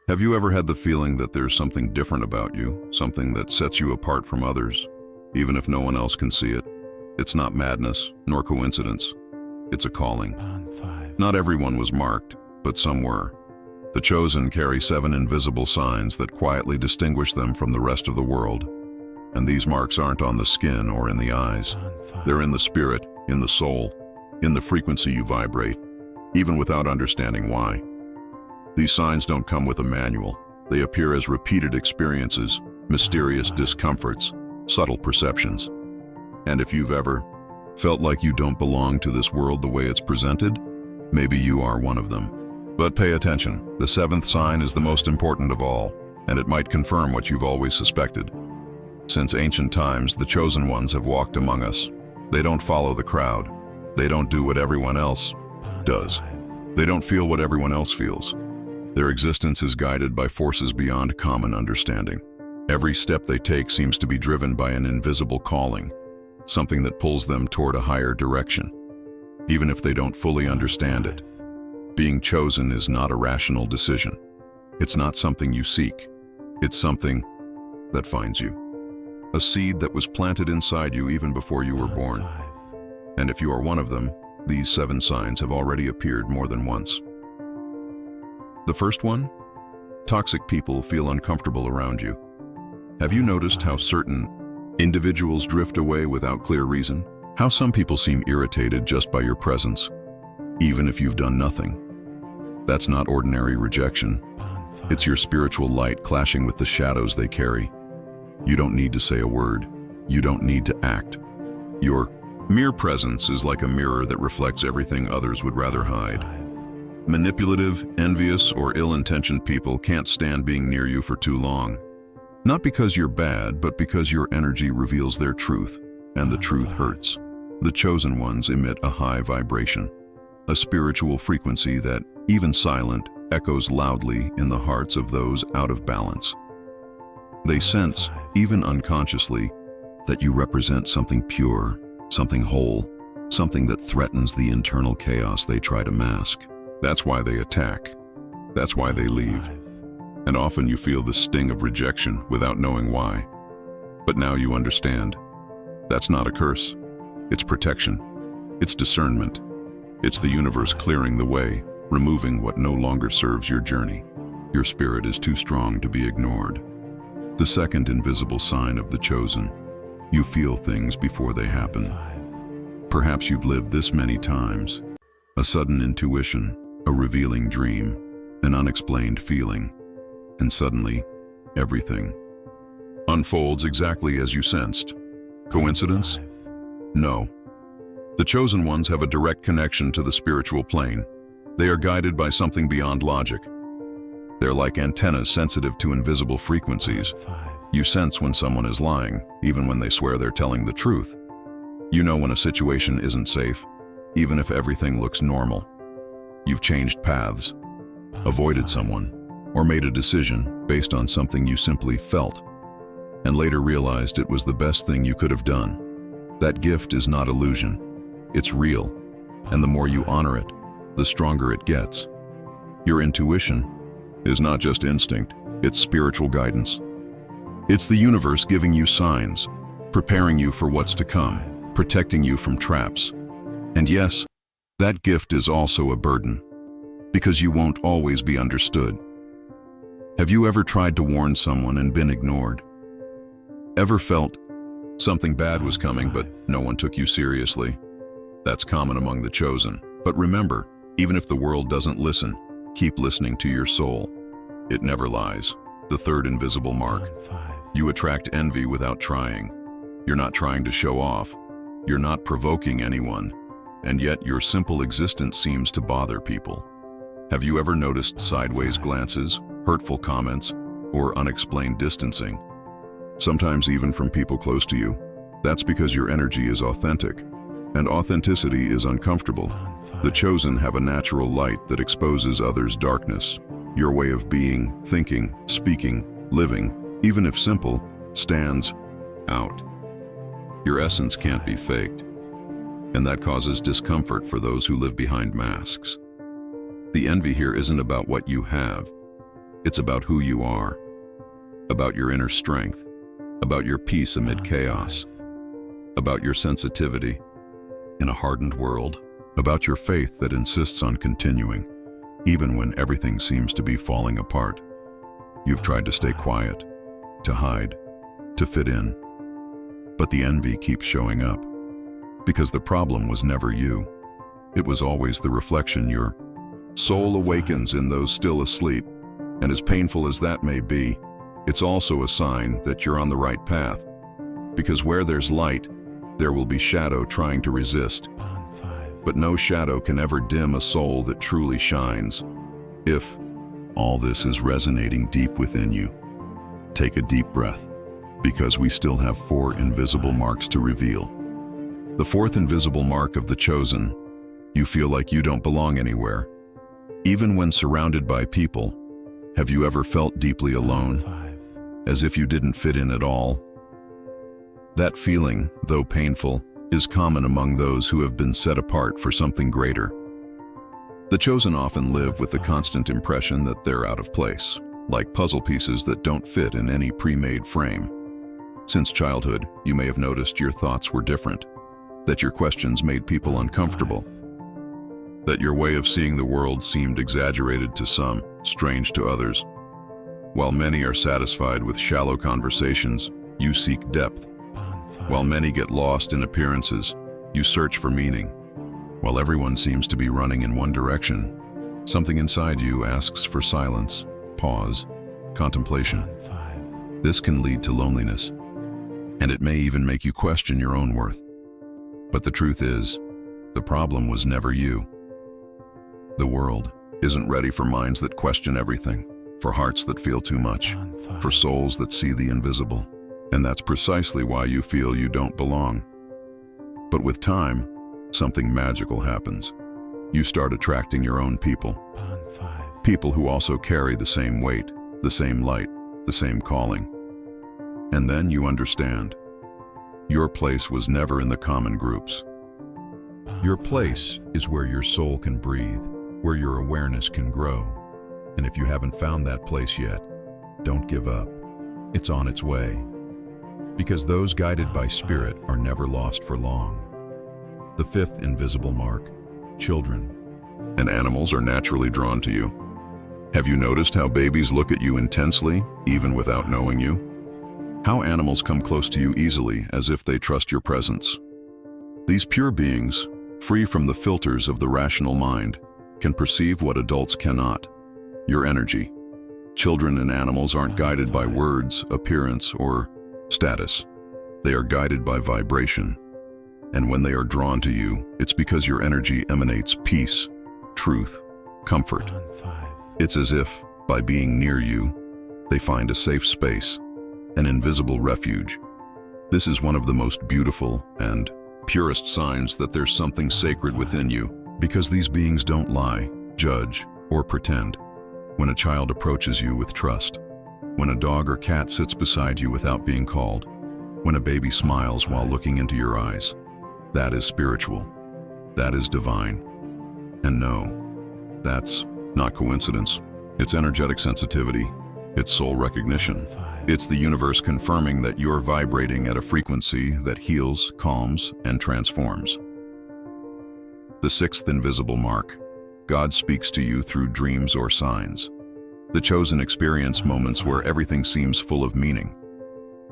Have you ever had the feeling that there's something different about you, something that sets you apart from others, even if no one else can see it? It's not madness, nor coincidence. It's a calling. Not everyone was marked, but some were. The chosen carry 7 invisible signs that quietly distinguish them from the rest of the world. And these marks aren't on the skin or in the eyes. They're in the spirit, in the soul, in the frequency you vibrate, even without understanding why. These signs don't come with a manual. They appear as repeated experiences, mysterious discomforts, subtle perceptions. And if you've ever felt like you don't belong to this world the way it's presented, maybe you are one of them. But pay attention. The 7th sign is the most important of all, and it might confirm what you've always suspected. Since ancient times, the chosen ones have walked among us. They don't follow the crowd. They don't do what everyone else does. They don't feel what everyone else feels. Their existence is guided by forces beyond common understanding. Every step they take seems to be driven by an invisible calling, something that pulls them toward a higher direction, even if they don't fully understand it. Being chosen is not a rational decision. It's not something you seek. It's something that finds you. A seed that was planted inside you even before you were born. And if you are one of them, these 7 signs have already appeared more than once. The first one? Toxic people feel uncomfortable around you. Have you noticed how certain individuals drift away without clear reason? How some people seem irritated just by your presence, even if you've done nothing? That's not ordinary rejection. It's your spiritual light clashing with the shadows they carry. You don't need to say a word. You don't need to act. Your mere presence is like a mirror that reflects everything others would rather hide. Manipulative, envious, or ill-intentioned people can't stand being near you for too long. Not because you're bad, but because your energy reveals their truth, and the truth hurts. The chosen ones emit a high vibration, a spiritual frequency that, even silent, echoes loudly in the hearts of those out of balance. They sense, even unconsciously, that you represent something pure, something whole, something that threatens the internal chaos they try to mask. That's why they attack. That's why they leave. And often you feel the sting of rejection without knowing why. But now you understand. That's not a curse. It's protection. It's discernment. It's the universe clearing the way, removing what no longer serves your journey. Your spirit is too strong to be ignored. The second invisible sign of the chosen: you feel things before they happen. Perhaps you've lived this many times. A sudden intuition, a revealing dream, an unexplained feeling, and suddenly, everything unfolds exactly as you sensed. Coincidence? No. The chosen ones have a direct connection to the spiritual plane. They are guided by something beyond logic. They're like antennas sensitive to invisible frequencies. You sense when someone is lying, even when they swear they're telling the truth. You know when a situation isn't safe, even if everything looks normal. You've changed paths, avoided someone, or made a decision based on something you simply felt, and later realized it was the best thing you could have done. That gift is not illusion. It's real, and the more you honor it, the stronger it gets. Your intuition is not just instinct, it's spiritual guidance. It's the universe giving you signs, preparing you for what's to come, protecting you from traps. And yes, that gift is also a burden, because you won't always be understood. Have you ever tried to warn someone and been ignored? Ever felt something bad was coming but no one took you seriously? That's common among the chosen. But remember, even if the world doesn't listen, keep listening to your soul. It never lies. The third invisible mark. You attract envy without trying. You're not trying to show off. You're not provoking anyone. And yet your simple existence seems to bother people. Have you ever noticed sideways glances, hurtful comments, or unexplained distancing? Sometimes even from people close to you. That's because your energy is authentic, and authenticity is uncomfortable. The chosen have a natural light that exposes others' darkness. Your way of being, thinking, speaking, living, even if simple, stands out. Your essence can't be faked, and that causes discomfort for those who live behind masks. The envy here isn't about what you have. It's about who you are, about your inner strength, about your peace amid chaos, about your sensitivity in a hardened world, about your faith that insists on continuing, even when everything seems to be falling apart. You've tried to stay quiet, to hide, to fit in, but the envy keeps showing up, because the problem was never you. It was always the reflection. Your soul awakens in those still asleep, and as painful as that may be, it's also a sign that you're on the right path, because where there's light, there will be shadow trying to resist. But no shadow can ever dim a soul that truly shines. If all this is resonating deep within you, take a deep breath, because we still have 4 invisible marks to reveal. The 4th invisible mark of the chosen: you feel like you don't belong anywhere. Even when surrounded by people, have you ever felt deeply alone, as if you didn't fit in at all? That feeling, though painful, is common among those who have been set apart for something greater. The chosen often live with the constant impression that they're out of place, like puzzle pieces that don't fit in any pre-made frame. Since childhood, you may have noticed your thoughts were different, that your questions made people uncomfortable, that your way of seeing the world seemed exaggerated to some, strange to others. While many are satisfied with shallow conversations, you seek depth. While many get lost in appearances, you search for meaning. While everyone seems to be running in one direction, something inside you asks for silence, pause, contemplation. This can lead to loneliness, and it may even make you question your own worth. But the truth is, the problem was never you. The world isn't ready for minds that question everything, for hearts that feel too much, for souls that see the invisible. And that's precisely why you feel you don't belong. But with time, something magical happens. You start attracting your own people. People who also carry the same weight, the same light, the same calling. And then you understand. Your place was never in the common groups. Your place is where your soul can breathe, where your awareness can grow. And if you haven't found that place yet, don't give up. It's on its way. Because those guided by spirit are never lost for long. The 5th invisible mark: children. And animals are naturally drawn to you. Have you noticed how babies look at you intensely, even without knowing you? How animals come close to you easily, as if they trust your presence. These pure beings, free from the filters of the rational mind, can perceive what adults cannot: your energy. Children and animals aren't guided by words, appearance, or status. They are guided by vibration. And when they are drawn to you, it's because your energy emanates peace, truth, comfort. It's as if, by being near you, they find a safe space, an invisible refuge. This is one of the most beautiful and purest signs that there's something sacred within you, because these beings don't lie, judge, or pretend. When a child approaches you with trust, when a dog or cat sits beside you without being called, when a baby smiles while looking into your eyes, that is spiritual. That is divine. And no, that's not coincidence. It's energetic sensitivity. It's soul recognition. It's the universe confirming that you're vibrating at a frequency that heals, calms, and transforms. The 6th invisible mark: God speaks to you through dreams or signs. The chosen experience moments where everything seems full of meaning.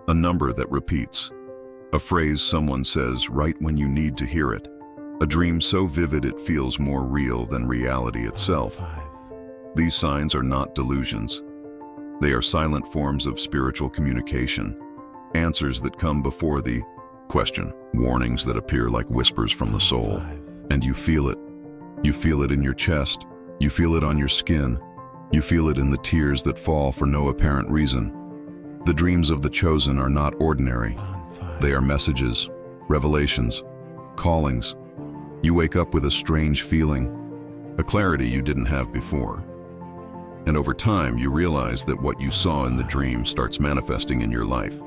A number that repeats. A phrase someone says right when you need to hear it. A dream so vivid it feels more real than reality itself. These signs are not delusions. They are silent forms of spiritual communication, answers that come before the question, warnings that appear like whispers from the soul. And you feel it. You feel it in your chest. You feel it on your skin. You feel it in the tears that fall for no apparent reason. The dreams of the chosen are not ordinary. They are messages, revelations, callings. You wake up with a strange feeling, a clarity you didn't have before. And over time, you realize that what you saw in the dream starts manifesting in your life.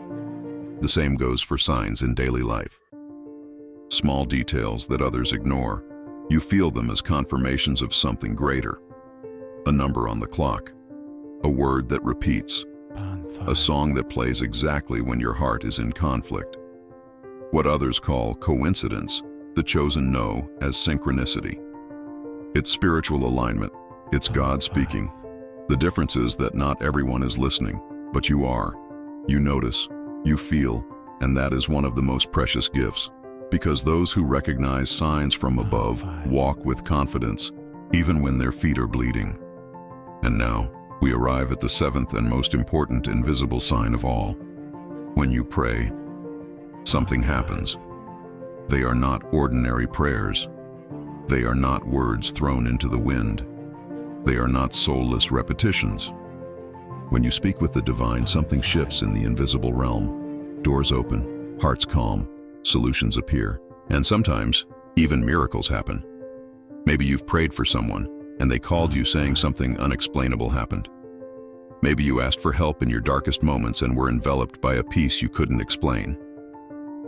The same goes for signs in daily life. Small details that others ignore, you feel them as confirmations of something greater. A number on the clock, a word that repeats, a song that plays exactly when your heart is in conflict. What others call coincidence, the chosen know as synchronicity. It's spiritual alignment. It's God speaking. The difference is that not everyone is listening, but you are. You notice, you feel, and that is one of the most precious gifts, because those who recognize signs from above walk with confidence, even when their feet are bleeding. And now, we arrive at the seventh and most important invisible sign of all. When you pray, something happens. They are not ordinary prayers. They are not words thrown into the wind. They are not soulless repetitions. When you speak with the divine, something shifts in the invisible realm. Doors open, hearts calm, solutions appear, and sometimes even miracles happen. Maybe you've prayed for someone, and they called you saying something unexplainable happened. Maybe you asked for help in your darkest moments and were enveloped by a peace you couldn't explain.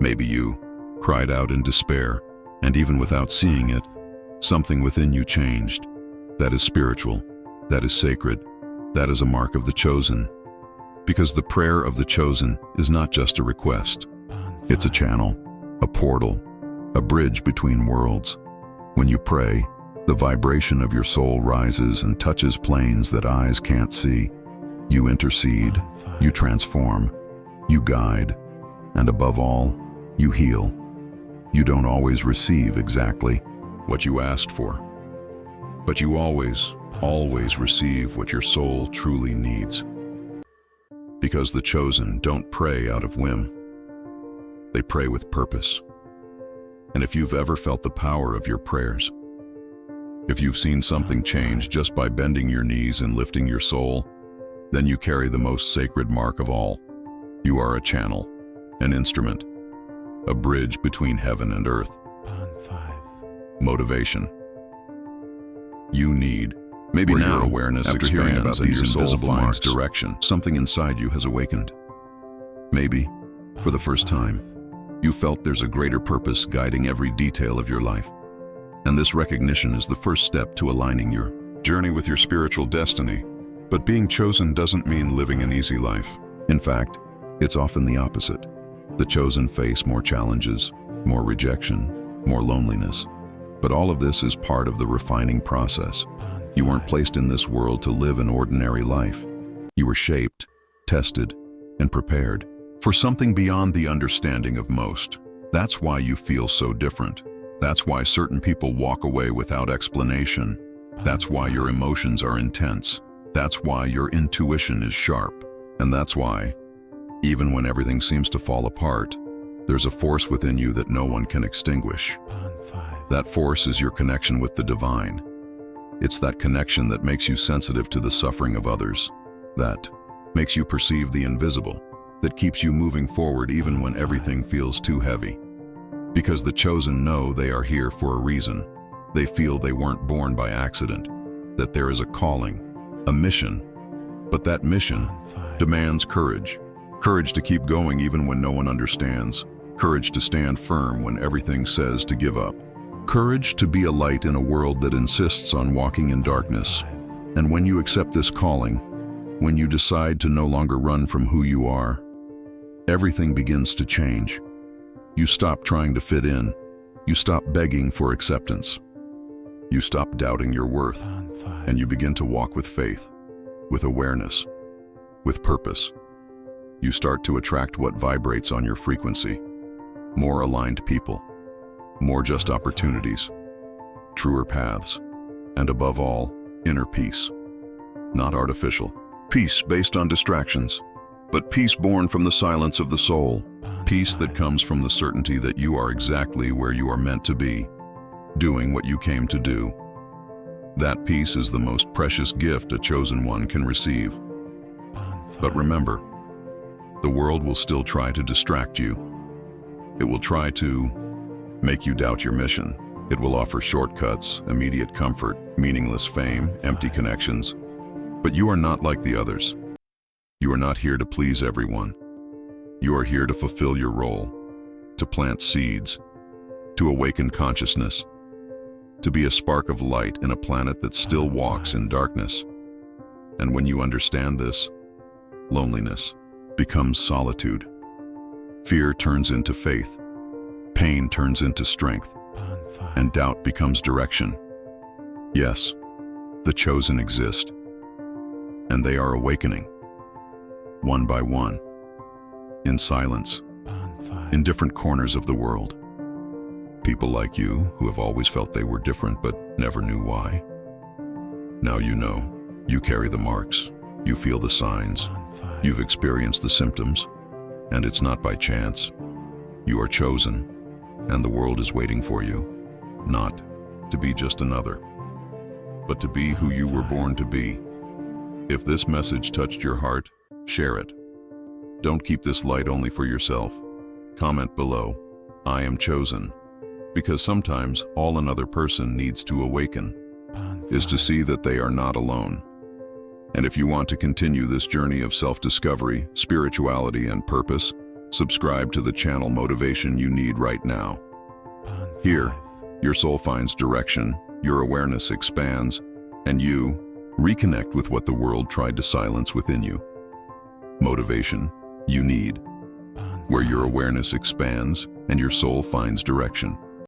Maybe you cried out in despair, and even without seeing it, something within you changed. That is spiritual, that is sacred, that is a mark of the chosen. Because the prayer of the chosen is not just a request. It's a channel, a portal, a bridge between worlds. When you pray, the vibration of your soul rises and touches planes that eyes can't see. You intercede, you transform, you guide, and above all, you heal. You don't always receive exactly what you asked for, but you always receive what your soul truly needs. Because the chosen don't pray out of whim. They pray with purpose. And if you've ever felt the power of your prayers, if you've seen something change just by bending your knees and lifting your soul, then you carry the most sacred mark of all. You are a channel, an instrument, a bridge between heaven and earth. Motivation. You need, maybe now, your awareness after hearing about these invisible marks direction, something inside you has awakened. Maybe, for the first time, you felt there's a greater purpose guiding every detail of your life. And this recognition is the first step to aligning your journey with your spiritual destiny. But being chosen doesn't mean living an easy life. In fact, it's often the opposite. The chosen face more challenges, more rejection, more loneliness. But all of this is part of the refining process. You weren't placed in this world to live an ordinary life. You were shaped, tested, and prepared for something beyond the understanding of most. That's why you feel so different. That's why certain people walk away without explanation. That's why your emotions are intense. That's why your intuition is sharp. And that's why, even when everything seems to fall apart, there's a force within you that no one can extinguish. That force is your connection with the divine. It's that connection that makes you sensitive to the suffering of others, that makes you perceive the invisible, that keeps you moving forward even when everything feels too heavy. Because the chosen know they are here for a reason. They feel they weren't born by accident, that there is a calling, a mission. But that mission demands courage. Courage to keep going even when no one understands. Courage to stand firm when everything says to give up. Courage to be a light in a world that insists on walking in darkness. And when you accept this calling, when you decide to no longer run from who you are, everything begins to change. You stop trying to fit in. You stop begging for acceptance. You stop doubting your worth, and you begin to walk with faith, with awareness, with purpose. You start to attract what vibrates on your frequency. More aligned people, more just opportunities, truer paths, and above all, inner peace. Not artificial. Peace based on distractions, but peace born from the silence of the soul. Peace that comes from the certainty that you are exactly where you are meant to be, doing what you came to do. That peace is the most precious gift a chosen one can receive. But remember, the world will still try to distract you. It will try to make you doubt your mission. It will offer shortcuts, immediate comfort, meaningless fame, empty connections. But you are not like the others. You are not here to please everyone. You are here to fulfill your role, to plant seeds, to awaken consciousness, to be a spark of light in a planet that still walks in darkness. And when you understand this, loneliness becomes solitude. Fear turns into faith. Pain turns into strength. And doubt becomes direction. Yes, the chosen exist. And they are awakening. One by one. In silence. In different corners of the world. People like you who have always felt they were different but never knew why. Now you know. You carry the marks. You feel the signs. You've experienced the symptoms. And it's not by chance. You are chosen. And the world is waiting for you. Not to be just another, but to be who you were born to be. If this message touched your heart, share it. Don't keep this light only for yourself. Comment below, I am chosen. Because sometimes all another person needs to awaken is to see that they are not alone. And if you want to continue this journey of self-discovery, spirituality, and purpose, subscribe to the channel Motivation You Need right now. Here, your soul finds direction, your awareness expands, and you reconnect with what the world tried to silence within you. Motivation You Need, where your awareness expands and your soul finds direction.